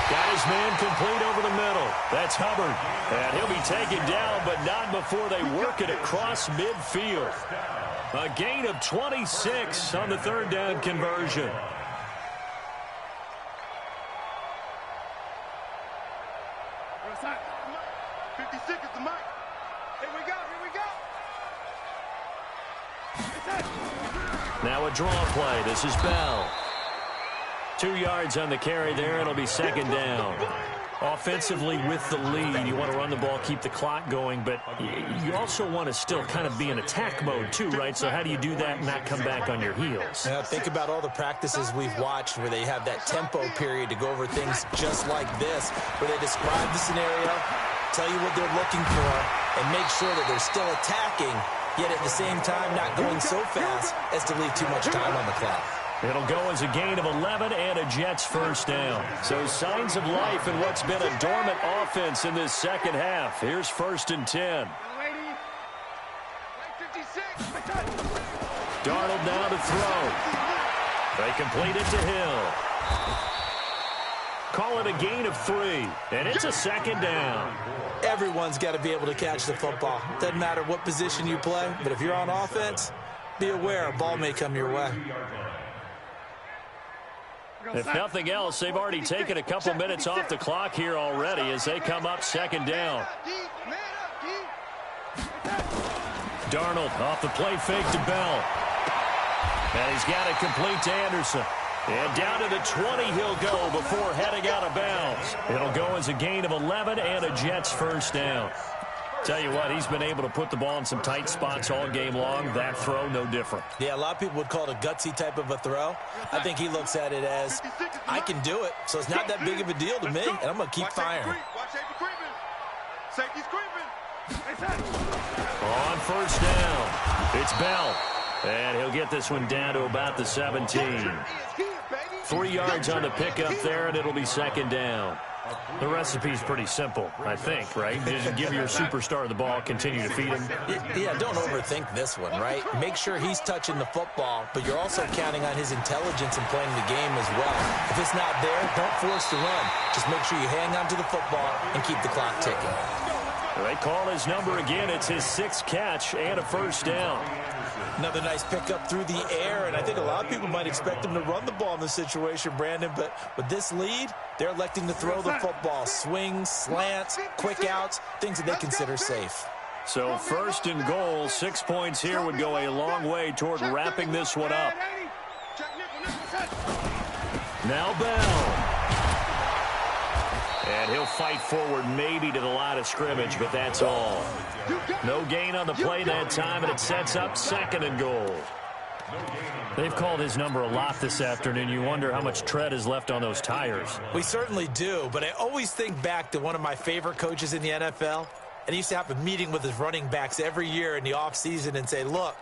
Got his man complete over the middle. That's Hubbard. And he'll be taken down, but not before they work it across midfield. A gain of 26 on the third down conversion. Now a draw play. This is Bell. 2 yards on the carry there. It'll be second down. Offensively with the lead, you want to run the ball, keep the clock going, but you also want to still kind of be in attack mode too, right? So how do you do that and not come back on your heels? Now, think about all the practices we've watched where they have that tempo period to go over things just like this, where they describe the scenario, tell you what they're looking for, and make sure that they're still attacking, yet at the same time not going so fast as to leave too much time on the clock. It'll go as a gain of 11 and a Jets first down. So signs of life in what's been a dormant offense in this second half. Here's 1st and 10. Darnold now to throw. They complete it to Hill. Call it a gain of 3, and it's a second down. Everyone's got to be able to catch the football. Doesn't matter what position you play, but if you're on offense, be aware a ball may come your way. If nothing else, they've already taken a couple minutes off the clock here already as they come up second down. Darnold off the play fake to Bell. And he's got it complete to Anderson. And down to the 20 he'll go before heading out of bounds. It'll go as a gain of 11 and a Jets first down. Tell you what, he's been able to put the ball in some tight spots all game long. That throw, no different. Yeah, a lot of people would call it a gutsy type of a throw. I think he looks at it as, I can do it, so it's not that big of a deal to me, and I'm going to keep firing. On first down, it's Bell. And he'll get this one down to about the 17. 3 yards on the pickup there, and it'll be second down. The recipe's pretty simple, I think, right? Just give your superstar the ball, continue to feed him. Yeah, don't overthink this one, right? Make sure he's touching the football, but you're also counting on his intelligence in playing the game as well. If it's not there, don't force the run. Just make sure you hang on to the football and keep the clock ticking. They call his number again. It's his 6th catch and a first down. Another nice pickup through the air, and I think a lot of people might expect him to run the ball in this situation, Brandon, but with this lead, they're electing to throw the football. Swings, slants, quick outs, things that they consider safe. So 1st and goal, 6 points here would go a long way toward wrapping this one up. Now Bell. And he'll fight forward maybe to the line of scrimmage, but that's all. No gain on the play that time, and it sets up 2nd and goal. They've called his number a lot this afternoon. You wonder how much tread is left on those tires. We certainly do, but I always think back to one of my favorite coaches in the NFL, and he used to have a meeting with his running backs every year in the offseason and say, look,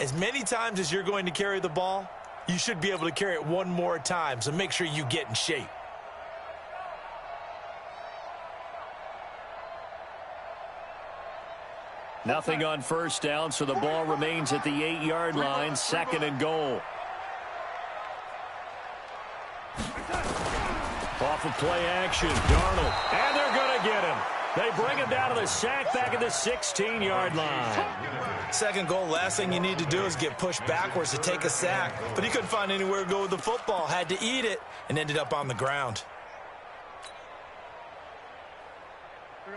as many times as you're going to carry the ball, you should be able to carry it one more time, so make sure you get in shape. Nothing on first down, so the ball remains at the 8-yard line, 2nd and goal. Off of play action, Darnold, and they're going to get him. They bring him down to the sack back at the 16-yard line. 2nd goal, last thing you need to do is get pushed backwards to take a sack. But he couldn't find anywhere to go with the football, had to eat it, and ended up on the ground.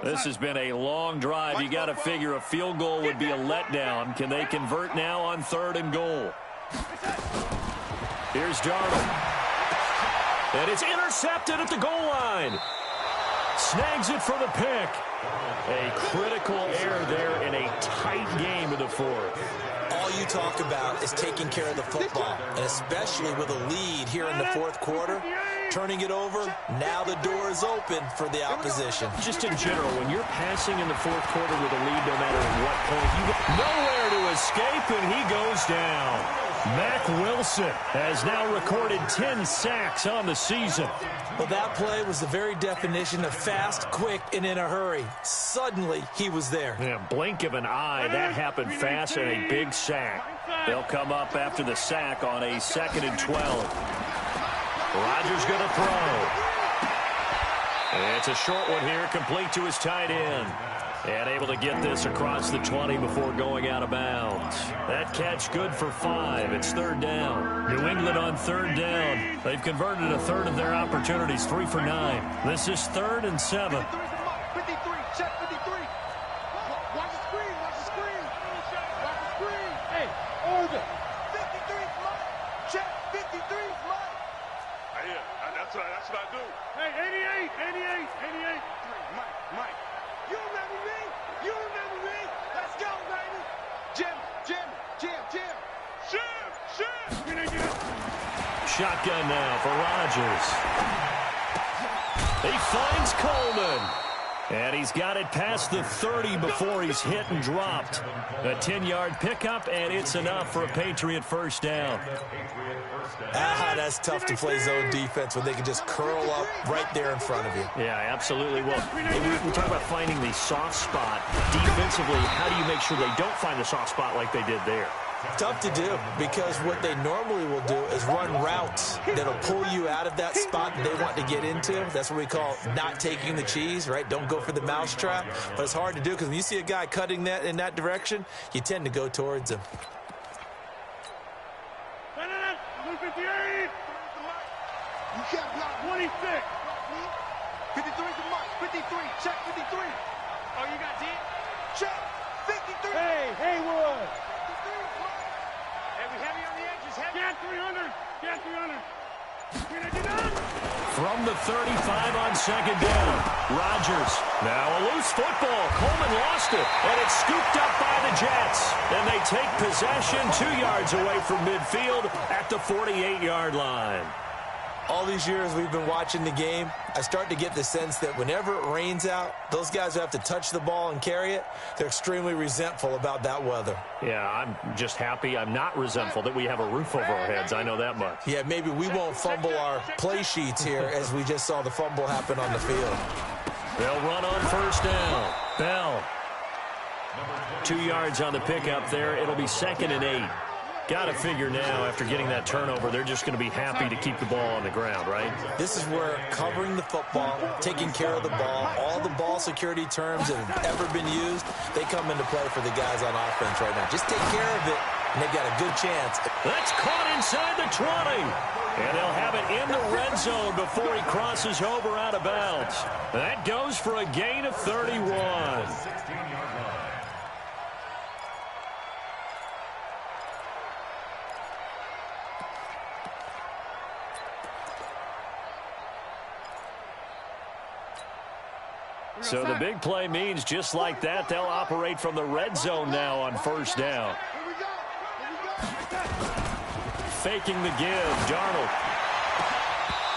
This has been a long drive. You got to figure a field goal would be a letdown. Can they convert now on 3rd and goal? Here's Darnold. And it's intercepted at the goal line. Snags it for the pick. A critical error there in a tight game in the 4th. All you talk about is taking care of the football, and especially with a lead here in the 4th quarter, turning it over. Now the door is open for the opposition. Just in general, when you're passing in the fourth quarter with a lead, no matter at what point, you get nowhere to escape, and he goes down. Mack Wilson has now recorded 10 sacks on the season. Well, that play was the very definition of fast, quick, and in a hurry. Suddenly, he was there. Yeah, blink of an eye, that happened fast, and a big sack. They'll come up after the sack on a 2nd and 12. Rodgers going to throw. It's a short one here, complete to his tight end. And able to get this across the 20 before going out of bounds. That catch good for 5. It's 3rd down. New England on 3rd down. They've converted a third of their opportunities, 3 for 9. This is 3rd and 7. 53, check 53. Watch the screen, watch the screen. Watch the screen. Hey, order. 53 is mine. Check 53 is mine. That's what I do. Hey, 88. Mike. You remember me? Let's go, baby. Jim. Shotgun now for Rodgers. He finds Coleman. And he's got it past the 30 before he's hit and dropped. A 10-yard pickup, and it's enough for a Patriot first down. That's tough to play zone defense when they can just curl up right there in front of you. Yeah, absolutely. Well, we talk about finding the soft spot. Defensively, how do you make sure they don't find the soft spot like they did there? Tough to do, because what they normally will do is run routes that'll pull you out of that spot that they want to get into. That's what we call not taking the cheese, right? Don't go for the mousetrap. But it's hard to do, because when you see a guy cutting that in that direction, you tend to go towards him. 58. You can't block 26. 53 to Mike. 53. Check 53. Oh, you got 10? Check 53. Hey, Haywood. 53 is Mike. Hey, we heavy on the edges. Heavy. Get 300. From the 35 on 2nd down. Rodgers. Now a loose football. Coleman lost it. And it's scooped up by the Jets. And they take possession 2 yards away from midfield at the 48-yard line. All these years we've been watching the game, I start to get the sense that whenever it rains out, those guys who have to touch the ball and carry it, they're extremely resentful about that weather. Yeah, I'm just happy I'm not resentful that we have a roof over our heads. I know that much. Yeah, maybe we won't fumble our play sheets here as we just saw the fumble happen on the field. They'll run on 1st down. Bell. 2 yards on the pickup there. It'll be 2nd and 8. Got to figure now, after getting that turnover, they're just going to be happy to keep the ball on the ground, right? This is where covering the football, taking care of the ball, all the ball security terms that have ever been used, they come into play for the guys on offense right now. Just take care of it, and they've got a good chance. That's caught inside the 20. And they'll have it in the red zone before he crosses over out of bounds. That goes for a gain of 31. So the big play means just like that, they'll operate from the red zone now on 1st down. Faking the give, Darnold.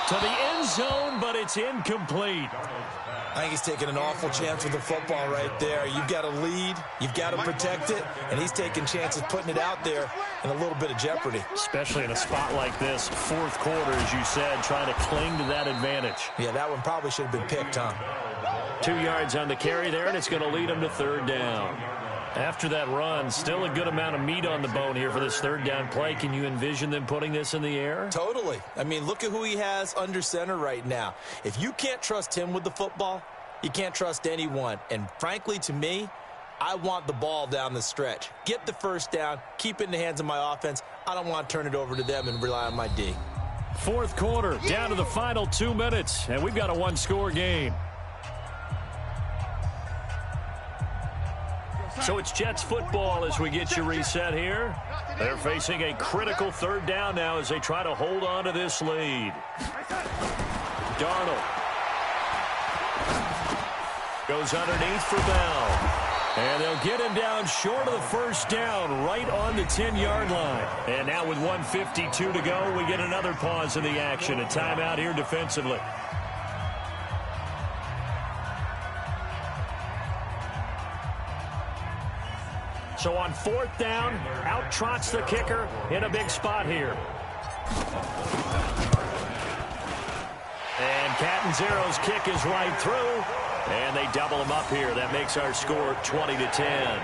To the end zone, but it's incomplete. I think he's taking an awful chance with the football right there. You've got a lead, you've got to protect it, and he's taking chances putting it out there in a little bit of jeopardy. Especially in a spot like this, 4th quarter, as you said, trying to cling to that advantage. Yeah, that one probably should have been picked, huh? 2 yards on the carry there, and it's going to lead him to 3rd down. After that run, still a good amount of meat on the bone here for this 3rd down play. Can you envision them putting this in the air? Totally. I mean, look at who he has under center right now. If you can't trust him with the football, you can't trust anyone. And frankly, to me, I want the ball down the stretch. Get the 1st down, keep it in the hands of my offense. I don't want to turn it over to them and rely on my D. 4th quarter, down to the final 2 minutes, and we've got a 1-score game. So it's Jets football as we get you reset here. They're facing a critical 3rd down now as they try to hold on to this lead. Darnold goes underneath for Bell. And they'll get him down short of the first down, right on the 10-yard line. And now with 1:52 to go, we get another pause in the action. A timeout here defensively. So on 4th down, out trots the kicker in a big spot here. And Catanzaro's kick is right through. And they double him up here. That makes our score 20-10.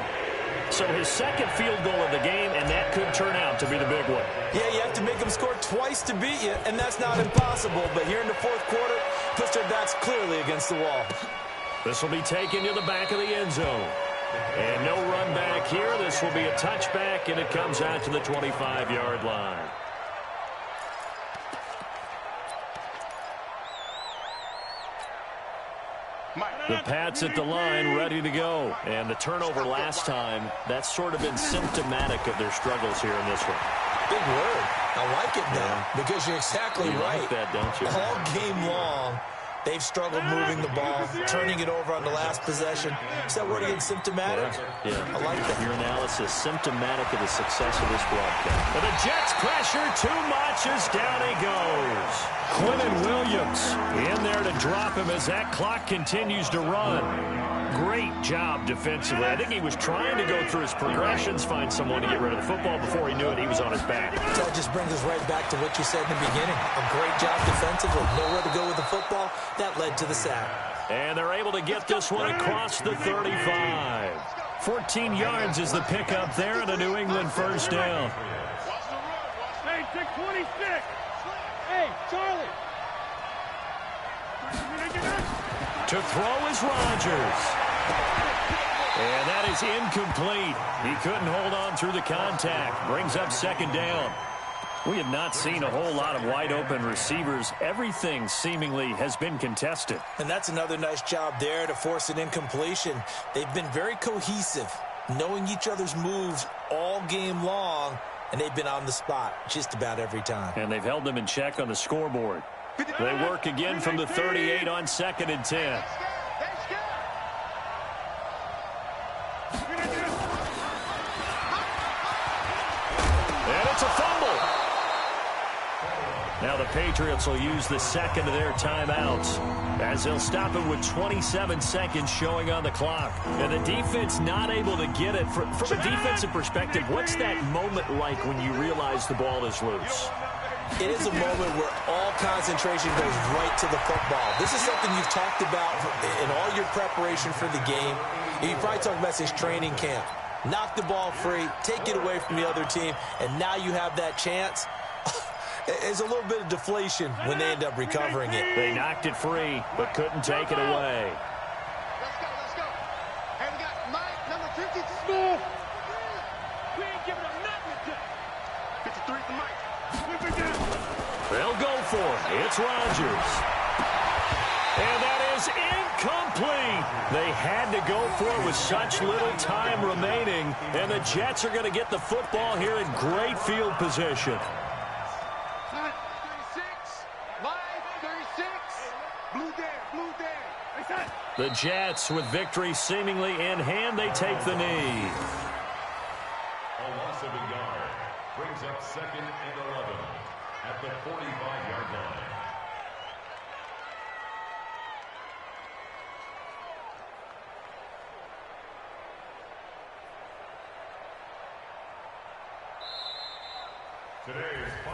So his second field goal of the game, and that could turn out to be the big one. Yeah, you have to make them score twice to beat you, and that's not impossible. But here in the 4th quarter, puts their backs clearly against the wall. This will be taken to the back of the end zone. And no run back here. This will be a touchback, and it comes out to the 25-yard line. The Pats at the line, ready to go. And the turnover last time, that's sort of been symptomatic of their struggles here in this one. Big word. I like it now, because you're exactly right. Like that, don't you? All game long, they've struggled moving the ball, turning it over on the last possession. Is that word again, symptomatic? Yeah. I like that. Your analysis, symptomatic of the success of this broadcast. But the Jets pressure too much as down he goes. Quinnen Williams in there to drop him as that clock continues to run. Great job defensively. I think he was trying to go through his progressions, find someone to get rid of the football. Before he knew it, he was on his back. That just brings us right back to what you said in the beginning. A great job defensively. Nowhere to go with the football. That led to the sack. And they're able to get this one across the 35. 14 yards is the pickup there on a New England first down. Hey, 626. Hey, Charlie. To throw is Rodgers. And that is incomplete. He couldn't hold on through the contact. Brings up 2nd down. We have not seen a whole lot of wide-open receivers. Everything seemingly has been contested. And that's another nice job there to force an incompletion. They've been very cohesive, knowing each other's moves all game long, and they've been on the spot just about every time. And they've held them in check on the scoreboard. They work again from the 38 on 2nd and 10. And it's a fumble. Now the Patriots will use the second of their timeouts as they'll stop it with 27 seconds showing on the clock. And the defense not able to get it. From a defensive perspective, what's that moment like when you realize the ball is loose? It is a moment where all concentration goes right to the football. This is something you've talked about in all your preparation for the game. You probably talked about this training camp. Knock the ball free, take it away from the other team, and now you have that chance. It's a little bit of deflation when they end up recovering it. They knocked it free, but couldn't take it away. Let's go. Hey, we got Mike, number 50 to school. We ain't giving them nothing today. 53 to Mike. They'll go for it. It's Rodgers. And that is incomplete. They had to go for it with such little time remaining. And the Jets are going to get the football here in great field position. 36, Mike, 36. Blue there. The Jets, with victory seemingly in hand, they take the knee. A loss of a yard brings up 2nd and 11 at the 45-yard line.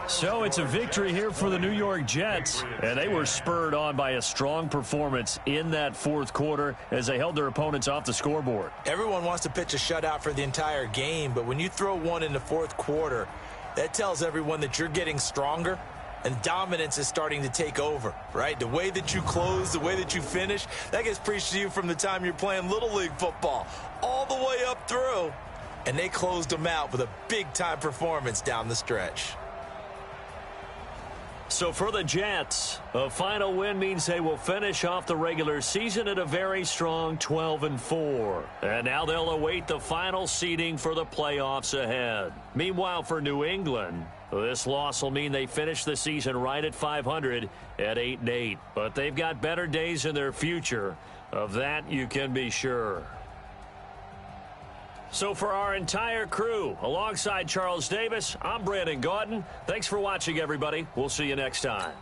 So it's a victory here for the New York Jets, and they were spurred on by a strong performance in that 4th quarter as they held their opponents off the scoreboard. Everyone wants to pitch a shutout for the entire game, but when you throw one in the 4th quarter, that tells everyone that you're getting stronger and dominance is starting to take over, right? The way that you close, the way that you finish, that gets preached to you from the time you're playing Little League football all the way up through. And they closed them out with a big-time performance down the stretch. So for the Jets, a final win means they will finish off the regular season at a very strong 12-4. And now they'll await the final seeding for the playoffs ahead. Meanwhile, for New England, this loss will mean they finish the season right at 500 at 8-8. But they've got better days in their future. Of that, you can be sure. So for our entire crew, alongside Charles Davis, I'm Brandon Gaudin. Thanks for watching, everybody. We'll see you next time.